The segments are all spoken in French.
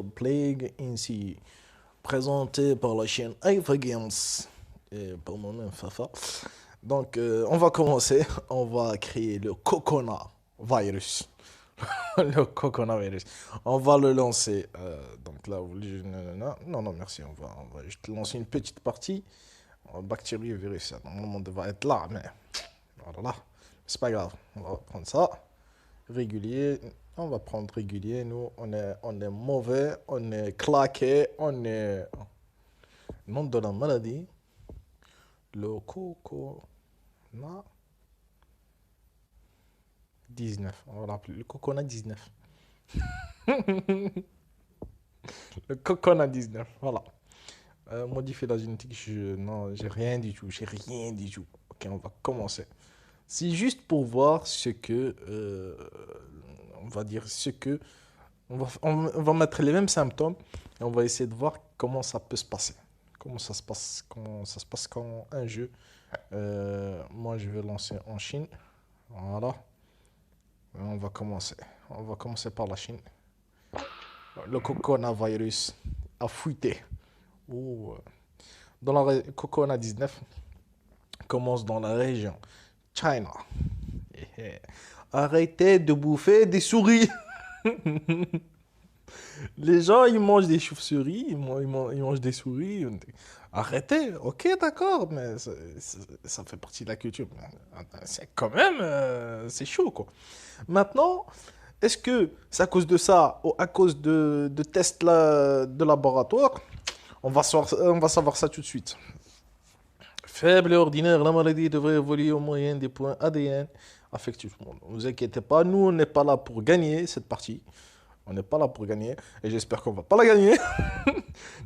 Cancer Plague Incy, présenté par la chaîne Alpha Games et par moi-même Fafa. Donc, on va commencer. On va créer le Coconut Virus. Le Coconut Virus. On va le lancer. Donc là, non, non, merci. On va juste lancer une petite partie. Bactéries et virus, ça, normalement, devrait être là, mais voilà. C'est pas grave. On va prendre ça. Régulier. On va prendre régulier. Nous, on est mauvais, on est claqué, on est. Nom de la maladie. Le Coconut 19. On va l'appeler le Coconut 19. Le Coconut 19. Voilà. Modifier la génétique, non, j'ai rien du tout. J'ai rien du tout. Ok, on va commencer. C'est juste pour voir ce que, on va dire, ce que, on va mettre les mêmes symptômes et on va essayer de voir comment ça peut se passer. Comment ça se passe quand un jeu, moi je vais lancer en Chine. Voilà. Et on va commencer. On va commencer par la Chine. Le coronavirus a fuité. Ouh. Coconut 19 commence dans la région China. Arrêtez de bouffer des souris. Les gens, ils mangent des chauves-souris, ils mangent des souris. Arrêtez, ok, d'accord, mais ça fait partie de la culture. C'est quand même, c'est chaud, quoi. Maintenant, est-ce que c'est à cause de ça ou à cause de tests de laboratoire? On va savoir ça tout de suite. Faible et ordinaire, la maladie devrait évoluer au moyen des points ADN affectifs. Ne vous inquiétez pas, nous, on n'est pas là pour gagner cette partie. On n'est pas là pour gagner et j'espère qu'on va pas la gagner.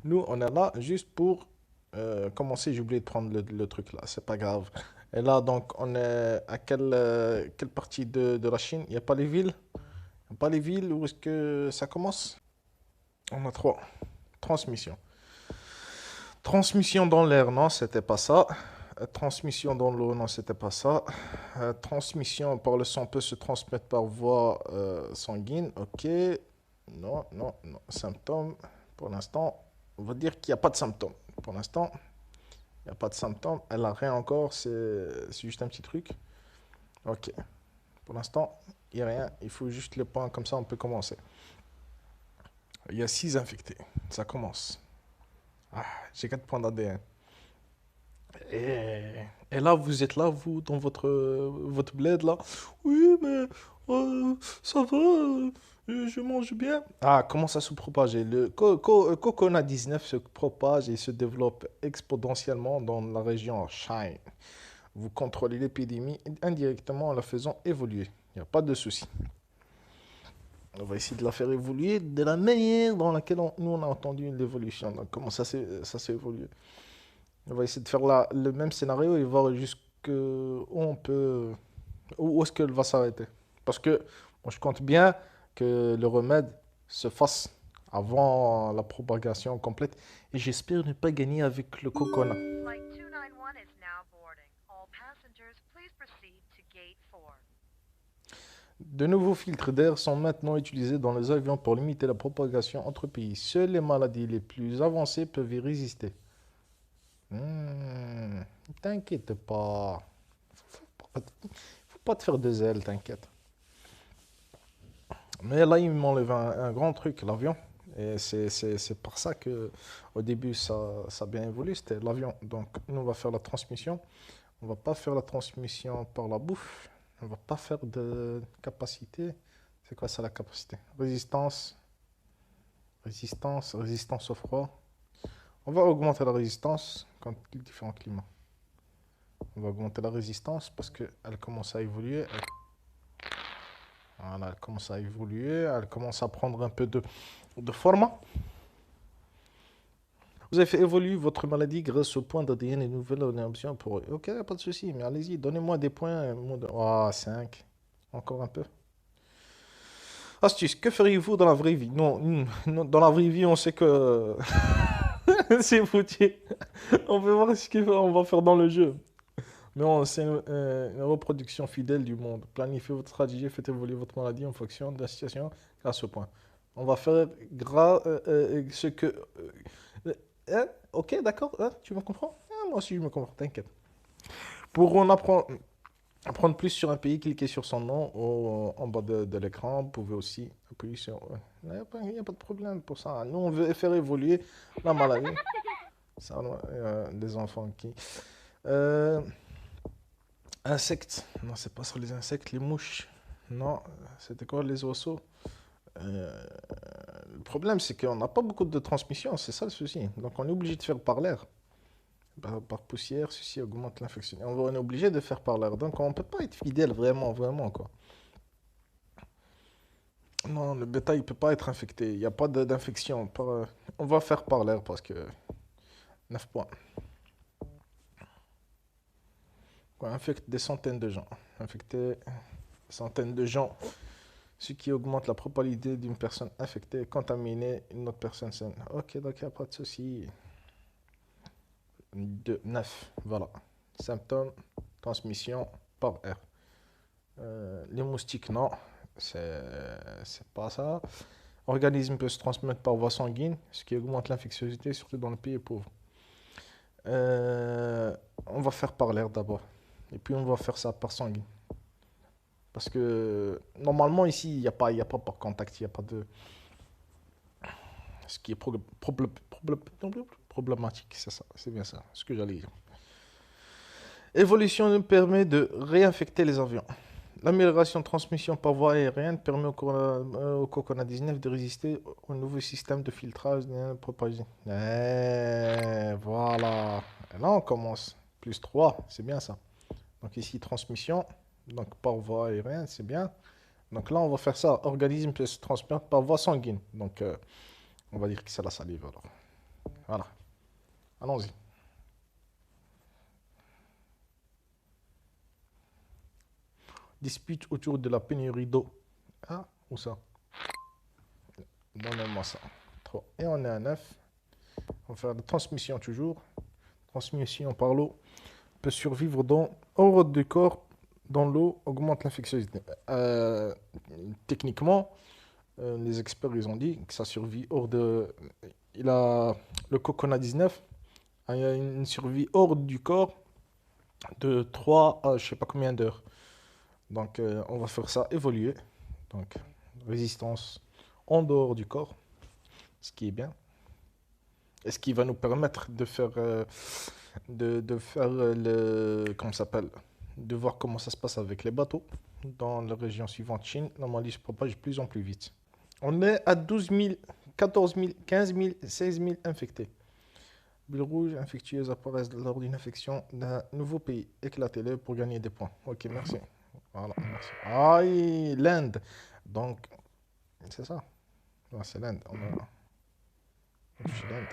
Nous, on est là juste pour commencer. J'ai oublié de prendre le truc là, c'est pas grave. Et là, donc, on est à quelle partie de la Chine? Il n'y a pas les villes? Il n'y a pas les villes où est-ce que ça commence? On a trois. Transmission. Transmission dans l'air, non, c'était pas ça. Transmission dans l'eau, non, c'était pas ça. Transmission par le sang peut se transmettre par voie sanguine, ok. Non, non, non. Symptômes, pour l'instant, on va dire qu'il n'y a pas de symptômes. Pour l'instant, il n'y a pas de symptômes. Elle n'a rien encore, c'est juste un petit truc. Ok. Pour l'instant, il n'y a rien. Il faut juste le point, comme ça on peut commencer. Il y a 6 infectés. Ça commence. Ah, j'ai 4 points d'ADN. Et, et là, vous êtes là, vous, dans votre bled, là. Oui, mais ça va, je mange bien. Ah, comment ça se propager? Le Coconut 19 se propage et se développe exponentiellement dans la région Shine. Vous contrôlez l'épidémie indirectement en la faisant évoluer. Il n'y a pas de souci. On va essayer de la faire évoluer de la manière dans laquelle nous on a entendu l'évolution. Donc, comment ça s'est évolué. On va essayer de faire le même scénario et voir jusqu'où on peut, où est-ce qu'elle va s'arrêter. Parce que moi, je compte bien que le remède se fasse avant la propagation complète. Et j'espère ne pas gagner avec le coconut. Flight 291 is now boarding. All passengers, please proceed to gate 4. De nouveaux filtres d'air sont maintenant utilisés dans les avions pour limiter la propagation entre pays. Seules les maladies les plus avancées peuvent y résister. T'inquiète pas. Faut pas te faire de zèle, t'inquiète. Mais là, il m'enlève un grand truc, l'avion. Et c'est par ça que au début, ça a bien évolué, c'était l'avion. Donc, nous, on va faire la transmission. On va pas faire la transmission par la bouffe. On va pas faire de capacité. C'est quoi ça, la capacité? Résistance au froid. On va augmenter la résistance quand les différents climats. On va augmenter la résistance parce qu'elle commence à évoluer. Voilà, elle commence à évoluer. Elle commence à prendre un peu de format. Vous avez fait évoluer votre maladie grâce au point d'ADN et nouvelles options pour eux. Ok, pas de souci, mais allez-y, donnez-moi des points. Ah, 5. Encore un peu. Astuce, que feriez-vous dans la vraie vie? Non, dans la vraie vie, on sait que c'est foutu. On peut voir ce qu'on va faire dans le jeu. Mais c'est une reproduction fidèle du monde. Planifiez votre stratégie, faites évoluer votre maladie en fonction de la situation grâce au point. On va faire ce que... hein? Ok, d'accord, hein, tu me comprends? Ah, moi aussi, je me comprends, t'inquiète. Pour apprendre plus sur un pays, cliquez sur son nom en bas de l'écran. Vous pouvez aussi appuyer sur... Il n'y a pas de problème pour ça. Nous, on veut faire évoluer la maladie. Ça, les enfants qui... Euh, insectes. Non, c'est pas sur les insectes, les mouches. Non, c'était quoi les oiseaux? Euh, le problème, c'est qu'on n'a pas beaucoup de transmission, c'est ça le souci. Donc, on est obligé de faire par l'air. Par poussière, ceci augmente l'infection. Et on est obligé de faire par l'air. Donc, on ne peut pas être fidèle vraiment, vraiment, quoi. Non, le bétail ne peut pas être infecté. Il n'y a pas d'infection. On va faire par l'air parce que 9 points. Quoi, infecte des centaines de gens. Infecter des centaines de gens, ce qui augmente la probabilité d'une personne infectée contaminer une autre personne saine. Ok, donc il n'y a pas de souci. 9, voilà. Symptômes, transmission par air. Les moustiques, non, c'est pas ça. Organisme peut se transmettre par voie sanguine, ce qui augmente l'infectiosité, surtout dans les pays pauvres. On va faire par l'air d'abord. Et puis on va faire ça par sanguine. Parce que normalement ici, il y a pas par contact, il n'y a pas de... Ce qui est problématique, c'est ça, c'est bien ça, ce que j'allais dire. Évolution nous permet de réinfecter les avions. L'amélioration de transmission par voie aérienne permet au Cocona 19 de résister au nouveau système de filtrage propagé. Voilà. Et là, on commence. Plus 3, c'est bien ça. Donc ici, transmission. Donc par voie aérienne, c'est bien. Donc là, on va faire ça. Organisme peut se transmettre par voie sanguine. Donc, on va dire que c'est la salive alors. Voilà. Allons-y. Dispute autour de la pénurie d'eau. Ah, où ça? Donnez-moi ça. 3. Et on est à 9. On va faire la transmission toujours. Transmission par l'eau peut survivre hors du corps dans l'eau, augmente l'infectiosité. Techniquement, les experts ils ont dit que ça survit hors de... Le Cocona 19 a une survie hors du corps de 3 à je sais pas combien d'heures. Donc on va faire ça évoluer. Donc résistance en dehors du corps, ce qui est bien. Et ce qui va nous permettre de faire, comment ça s'appelle, de voir comment ça se passe avec les bateaux dans la région suivante, Chine. La maladie se propage de plus en plus vite. On est à 12 000, 14 000, 15 000, 16 000 infectés. Bulles rouges infectieuses apparaissent lors d'une infection d'un nouveau pays. Éclatez-le pour gagner des points. Ok, merci. Voilà, merci. Aïe, l'Inde. Donc, c'est ça. Non, c'est l'Inde. On a touché l'Inde.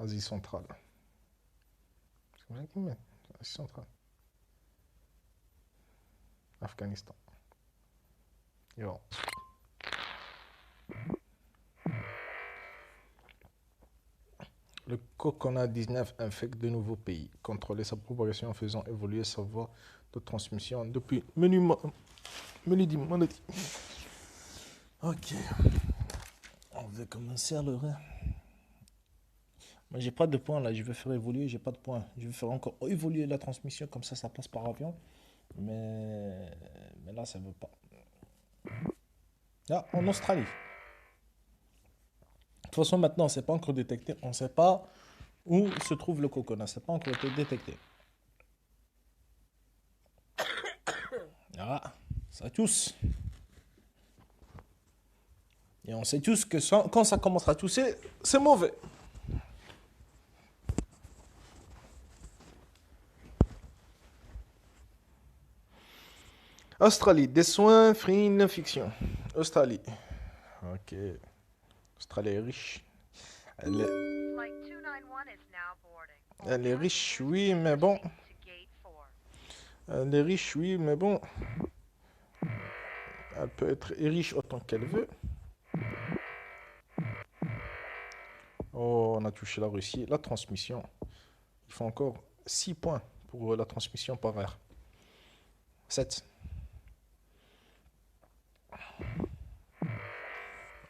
Asie centrale. C'est comme ça qu'ils mettent. Asie centrale. Afghanistan. Iran. Le Cocona 19 infecte de nouveaux pays. Contrôler sa propagation en faisant évoluer sa voie de transmission depuis menu monodique. Ok. On va commencer alors. Moi, j'ai pas de points là. Je vais faire évoluer. J'ai pas de points. Je vais faire encore évoluer la transmission. Comme ça passe par avion. Mais là, ça veut pas. Là, en Australie. De toute façon, maintenant, c'est pas encore détecté. On ne sait pas où se trouve le Cocona. C'est pas encore été détecté. Ah, ça tousse. Et on sait tous que quand ça commence à tousser, c'est mauvais. Australie, des soins, free, fiction. Australie. Ok. Australie est riche. Elle est, Flight 291 is now boarding. All elle est riche, passengers, oui, please mais bon. proceed to gate 4. Elle est riche, oui, mais bon. Elle peut être riche autant qu'elle veut. Oh, on a touché la Russie. La transmission. Il faut encore 6 points pour la transmission par air. 7.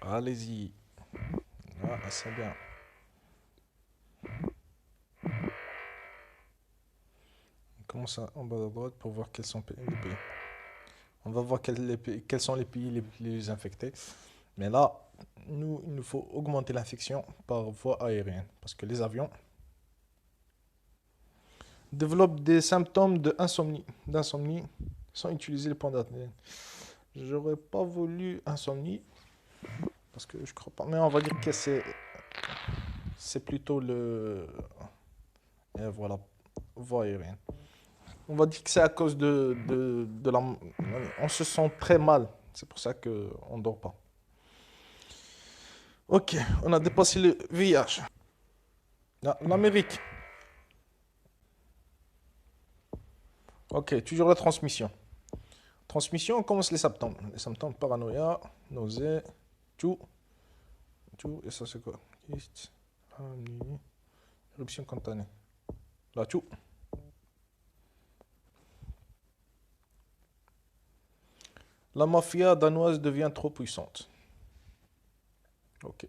Allez-y. Ah, c'est bien. On commence en bas à droite pour voir quels sont les pays. On va voir quels sont les pays les plus infectés. Mais là, il nous faut augmenter l'infection par voie aérienne. Parce que les avions développent des symptômes d'insomnie sans utiliser les points d'adrénaline. J'aurais pas voulu insomnie. Parce que je crois pas. Mais on va dire que c'est plutôt le. Et voilà, voie aérienne. On va dire que c'est à cause de la. On se sent très mal. C'est pour ça qu'on ne dort pas. Ok, on a dépassé le VIH. L'Amérique. Ok, toujours la transmission. Transmission, on commence les symptômes. Les symptômes paranoïa, nausée, tout. Tout, et ça c'est quoi? Kyste, anémie, éruption cutanée. Là, tout. La mafia danoise devient trop puissante. Ok.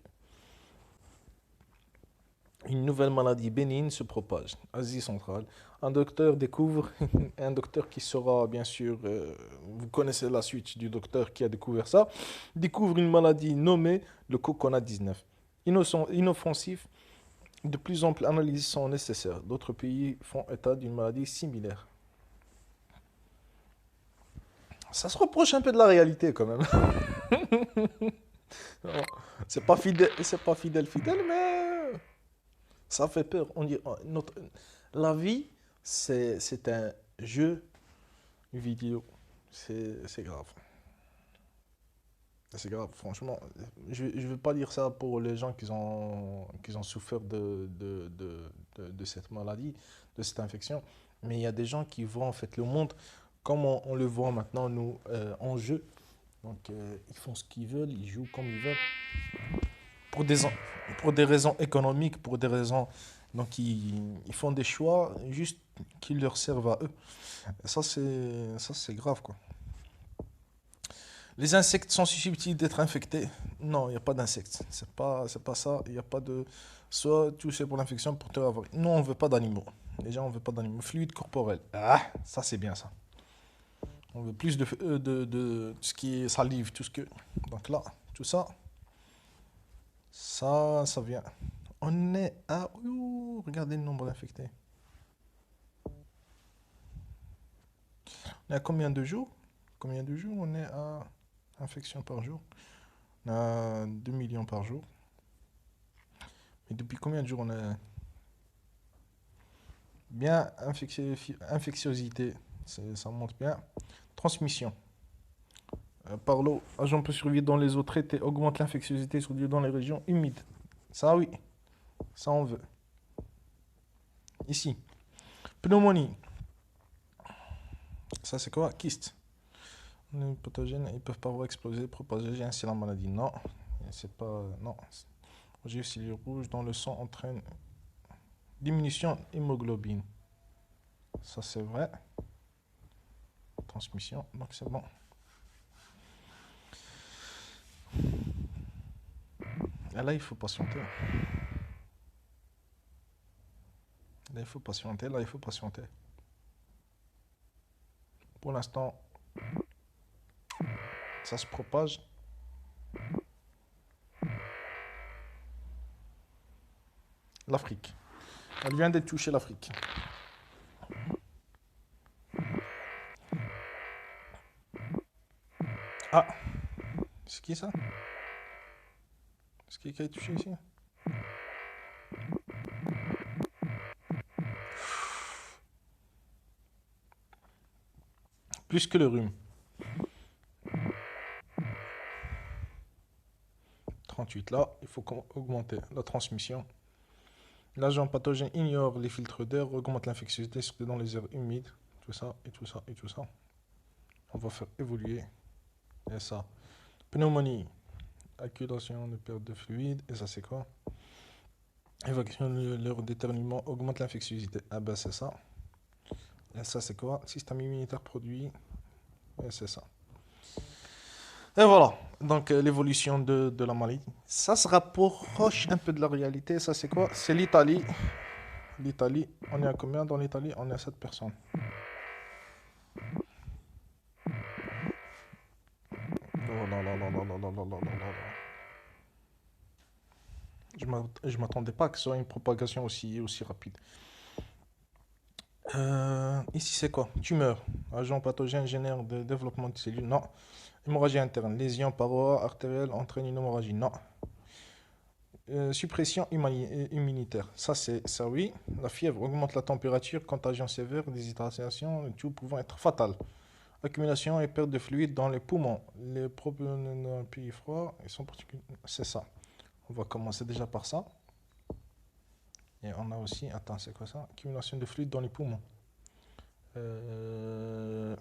Une nouvelle maladie bénigne se propage. Asie centrale. Un docteur découvre, un docteur qui sera bien sûr, vous connaissez la suite du docteur qui a découvert ça, découvre une maladie nommée le coconut-19. Inoffensif, de plus amples analyses sont nécessaires. D'autres pays font état d'une maladie similaire. Ça se reproche un peu de la réalité quand même. C'est pas fidèle, mais ça fait peur. On dit, la vie, c'est un jeu vidéo. C'est grave. C'est grave, franchement. Je ne veux pas dire ça pour les gens qui ont souffert de cette maladie, de cette infection. Mais il y a des gens qui voient en fait le monde comme on le voit maintenant, nous, en jeu. Donc, ils font ce qu'ils veulent, ils jouent comme ils veulent. Pour des, pour des raisons économiques, pour des raisons. Donc, ils font des choix juste qui leur servent à eux. Et ça, c'est grave, quoi. Les insectes sont susceptibles d'être infectés. Non, il n'y a pas d'insectes. C'est pas ça. Il n'y a pas de. Soit touché pour l'infection pour te avoir. Non, on ne veut pas d'animaux. Déjà, on ne veut pas d'animaux. Fluide corporel. Ah, ça, c'est bien ça. On veut plus de ce qui est salive, tout ce que. Donc là, tout ça, ça vient. On est à. Ouh, regardez le nombre d'infectés. On est à combien de jours? Combien de jours on est à infection par jour? On a 2 millions par jour. Et depuis combien de jours on est bien infectiosité? Ça monte bien. Transmission. Par l'eau, agent peut survivre dans les eaux traitées, augmente l'infectiosité surtout dans les régions humides. Ça oui, ça on veut. Ici, pneumonie. Ça c'est quoi? Kyste. Les pathogènes, ils peuvent parfois exploser, propager ainsi la maladie. Non, c'est pas. Non. J'ai cellules rouges dans le sang entraîne diminution d'hémoglobine. Ça c'est vrai. Transmission, donc c'est bon. Et là, il faut patienter. Là, il faut patienter. Là, il faut patienter. Pour l'instant, ça se propage. L'Afrique. Elle vient d'être touchée, l'Afrique. Ah, c'est qui ça? C'est qui a été touché ici? Plus que le rhume. 38 là, il faut augmenter la transmission. L'agent pathogène ignore les filtres d'air, augmente l'infectiosité, surtout dans les airs humides. Tout ça, et tout ça, et tout ça. On va faire évoluer. Et ça. Pneumonie. Accumulation de perte de fluide. Et ça, c'est quoi? Évacuation de leur d'éternuement augmente l'infectiosité. Ah ben, c'est ça. Et ça, c'est quoi? Système immunitaire produit. Et c'est ça. Et voilà. Donc, l'évolution de la maladie. Ça se rapproche un peu de la réalité. Ça, c'est quoi? C'est l'Italie. L'Italie, on est à combien dans l'Italie? On est à 7 personnes. Oh là là là là là là là là là là. Je m'attendais pas que ce soit une propagation aussi rapide. Ici, c'est quoi? Tumeur. Agent pathogène génère de développement de cellules. Non. Hémorragie interne. Lésion paroi artérielle entraîne une hémorragie. Non. Suppression immunitaire. Ça, oui. La fièvre augmente la température. Contagion sévère. Déshydratation. Tout pouvant être fatal. Accumulation et perte de fluide dans les poumons. Les problèmes dans un pays froid, ils sont particuliers. C'est ça. On va commencer déjà par ça. Et on a aussi, attends, c'est quoi ça? Accumulation de fluide dans les poumons. Euh,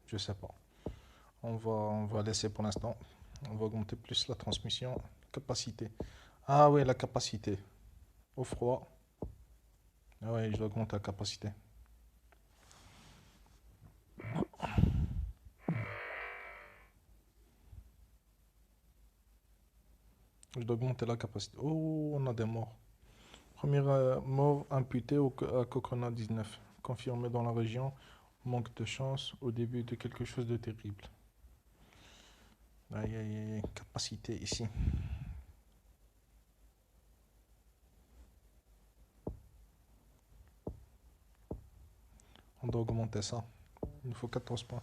je sais pas. On va laisser pour l'instant. On va augmenter plus la transmission. Capacité. Ah oui, la capacité. Au froid. Ah oui, je dois augmenter la capacité. Je dois augmenter la capacité. Oh, on a des morts. Première mort imputée à Corona-19. Confirmée dans la région. Manque de chance au début de quelque chose de terrible. Aïe, aïe, aïe. Capacité ici. On doit augmenter ça. Il nous faut 14 points.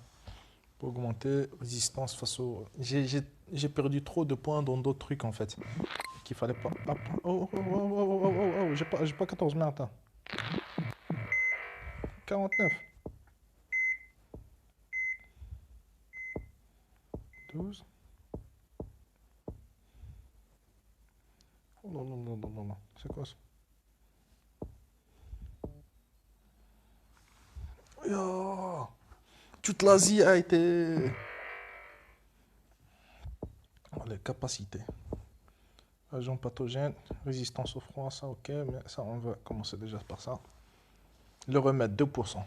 Pour augmenter résistance face au... J'ai perdu trop de points dans d'autres trucs en fait. Qu'il fallait pas... Hop. Oh, oh, oh, oh, oh, oh, oh, oh. J'ai pas 14, mais attends. 49. 12. Oh non, non, non, non, non, non. C'est quoi ça? Oh, toute l'Asie a été... Oh, les capacités. Agent pathogène, résistance au froid, ça ok, mais ça on va commencer déjà par ça. Le remède, 2%.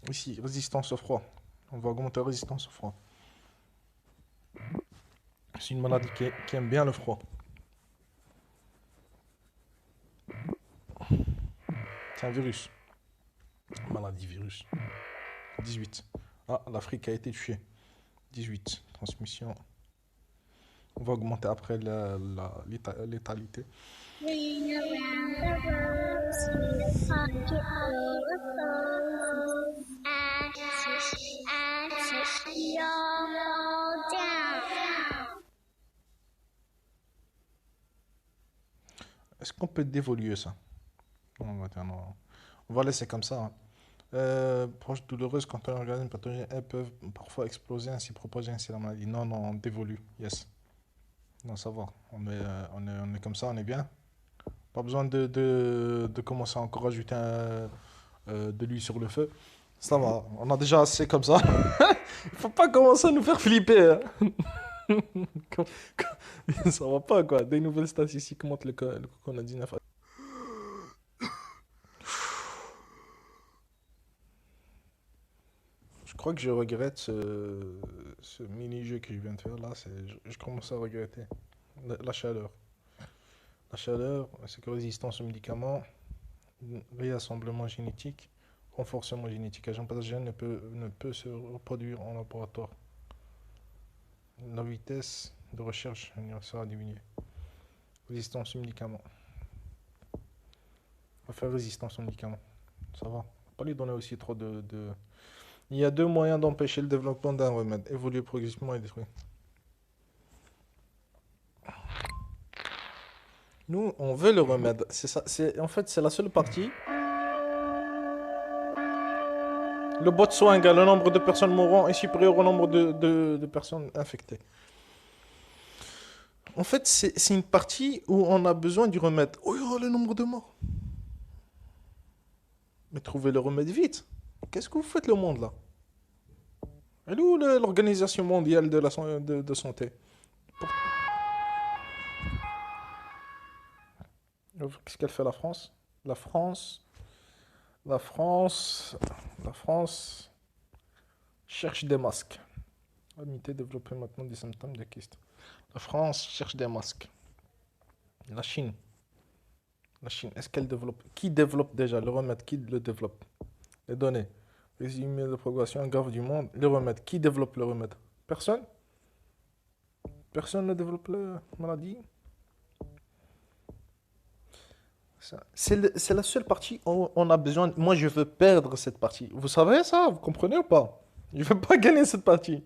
Ici, résistance au froid. On va augmenter la résistance au froid. C'est une maladie qui aime bien le froid. C'est un virus. Maladie virus. 18. Ah, l'Afrique a été touchée. 18. Transmission. On va augmenter après létalité. Ring around the rosy, the pocket full of posies. Ashes, we all fall down. Est-ce qu'on peut dévoluer ça? Non, non. On va laisser comme ça. Hein. Proche douloureuse quand un organisme pathogène, elles peuvent parfois exploser, ainsi propager ainsi la maladie. Non, non, on dévolue. Yes. Non, ça va. On est comme ça, on est bien. Pas besoin de commencer à encore ajouter de l'huile sur le feu. Ça va, on a déjà assez comme ça. Il faut pas commencer à nous faire flipper. Hein. Ça va pas quoi. Des nouvelles statistiques montrent le Corona-19. Je crois que je regrette ce mini-jeu que je viens de faire là. Je commence à regretter. La chaleur. La chaleur, c'est que résistance aux médicaments, réassemblement génétique, renforcement génétique. Agent pathogène ne peut se reproduire en laboratoire. La vitesse de recherche sera diminuée. Résistance aux médicaments. On va faire résistance aux médicaments. Ça va. Pas lui donner aussi trop de... Il y a deux moyens d'empêcher le développement d'un remède. Évoluer progressivement et détruire. Nous, on veut le remède. C'est ça. En fait, c'est la seule partie. Le Botswana, le nombre de personnes mourant est supérieur au nombre de personnes infectées. En fait, c'est une partie où on a besoin du remède. Oh, le nombre de morts. Mais trouvez le remède vite. Qu'est-ce que vous faites le monde là? Elle est où l'Organisation mondiale de santé? Qu'est-ce qu'elle fait la France? La France. La France. La France. cherche des masques. L'humanité développe maintenant des symptômes de kyste. La France cherche des masques. La Chine. La Chine, est-ce qu'elle développe? Qui développe déjà le remède? Qui le développe? Les données. Résumé de progression grave du monde. Le remède. Qui développe le remède? Personne? Personne ne développe la maladie? C'est la seule partie où on a besoin. Moi, je veux perdre cette partie. Vous savez ça? Vous comprenez ou pas? Je veux pas gagner cette partie.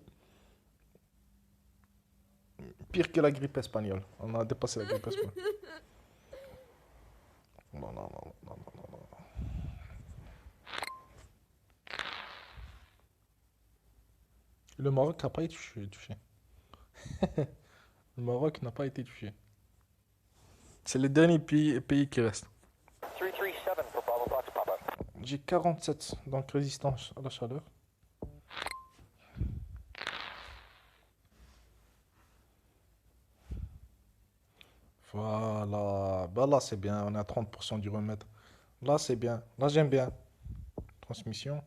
Pire que la grippe espagnole. On a dépassé la grippe espagnole. Non, non, non, non, non, non, non. Le Maroc n'a pas été touché. Le Maroc n'a pas été touché. C'est le dernier pays qui reste. 337 for Bravo Fox Papa. J'ai 47, donc résistance à la chaleur. Voilà. Bah là, c'est bien. On est à 30% du remède. Là, c'est bien. Là, j'aime bien. Transmission.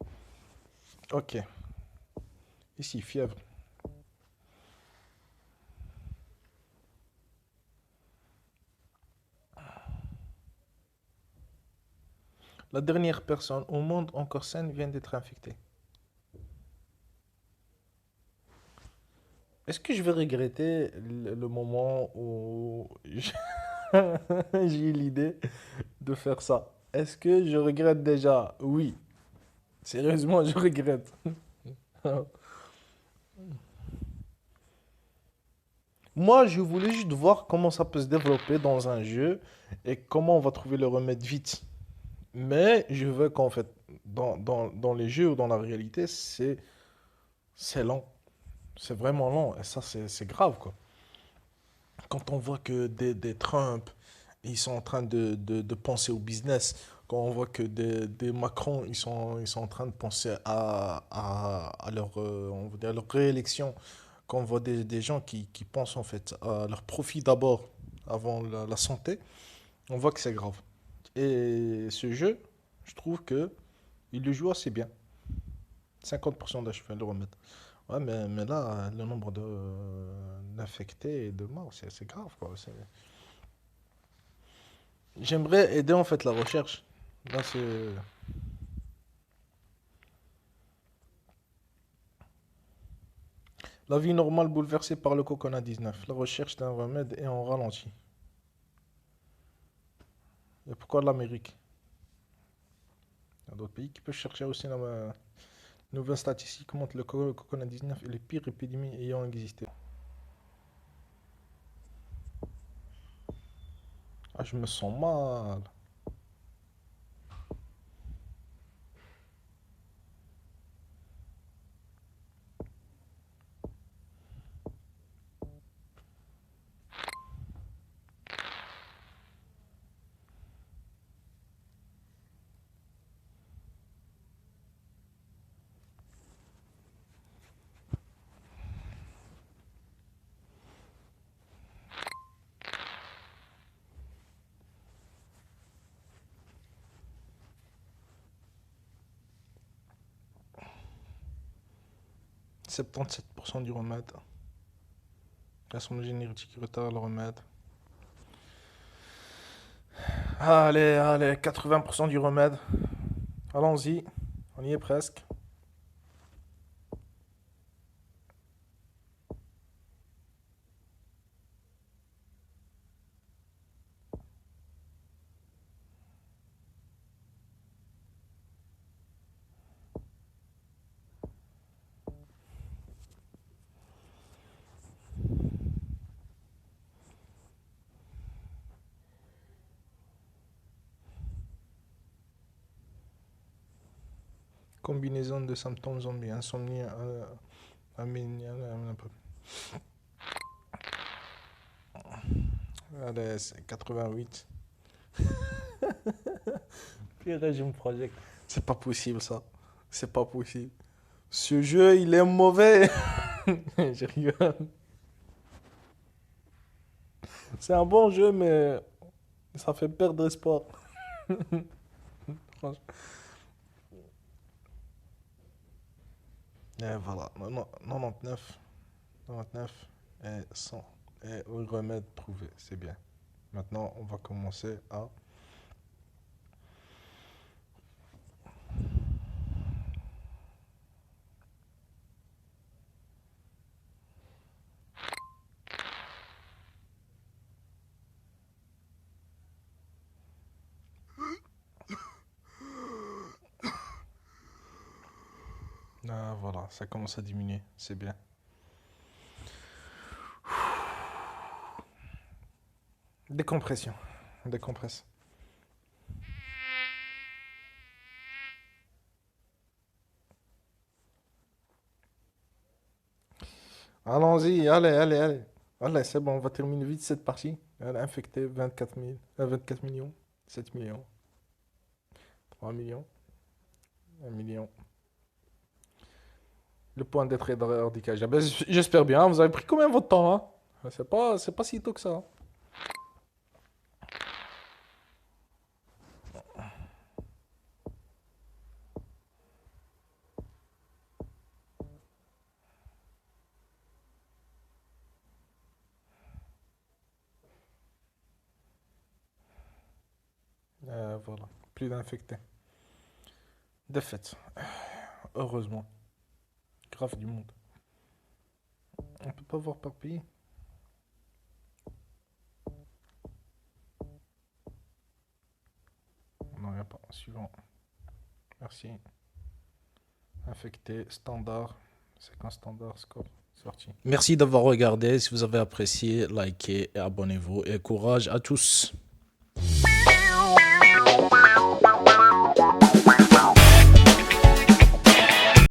Ok. Ici, fièvre. La dernière personne au monde encore saine vient d'être infectée. Est-ce que je vais regretter le moment où j'ai eu l'idée de faire ça? Est-ce que je regrette déjà? Oui. Sérieusement, je regrette. Moi, je voulais juste voir comment ça peut se développer dans un jeu et comment on va trouver le remède vite. Mais je veux qu'en fait, dans les jeux ou dans la réalité, c'est lent. C'est vraiment lent. Et ça, c'est grave, quoi. Quand on voit que des Trump, ils sont en train de penser au business, quand on voit que des Macron, ils sont en train de penser à leur, on va dire, leur réélection, quand on voit des gens qui pensent en fait à leur profit d'abord, avant la santé, on voit que c'est grave. Et ce jeu, je trouve que il le joue assez bien. 50% d'achevement le remettre. Ouais, mais là, le nombre d'infectés et de morts, c'est grave, quoi. J'aimerais aider en fait la recherche. Là, c'est. La vie normale bouleversée par le Coconut 19. La recherche d'un remède est en ralenti. Et pourquoi l'Amérique? Il y a d'autres pays qui peuvent chercher aussi la nouvelle statistique montre le Coconut 19 est la pire épidémie ayant existé. Ah, je me sens mal. « 77% du remède. L'assemblée génétique retarde le remède. Allez, allez, 80% du remède. Allons-y, on y est presque. Combinaison de symptômes zombies, insomnie, amélie, un peu. Allez, c'est 88. Puis régime project. C'est pas possible ça. C'est pas possible. Ce jeu, il est mauvais. Je rigole. C'est un bon jeu, mais ça fait perdre espoir. Franchement. Et voilà, 99 et 100. Et le remède prouvé, c'est bien. Maintenant, on va commencer à... Ah, voilà, ça commence à diminuer, c'est bien. Décompression, décompresse. Allons-y, allez. Allez, c'est bon, on va terminer vite cette partie. Elle a infecté 24 000, 24 millions, 7 millions, 3 millions, 1 million. Le point d'être handicapé. Ben, j'espère bien. Vous avez pris combien de votre temps, hein? C'est pas si tôt que ça, hein. Voilà, plus d'infectés. Défaite. Heureusement. Grave du monde. On peut pas voir par pays. Non, il a pas. Suivant. Merci. Infecté. Standard. C'est qu'un standard score. Sorti. Merci d'avoir regardé. Si vous avez apprécié, likez et abonnez-vous. Et courage à tous.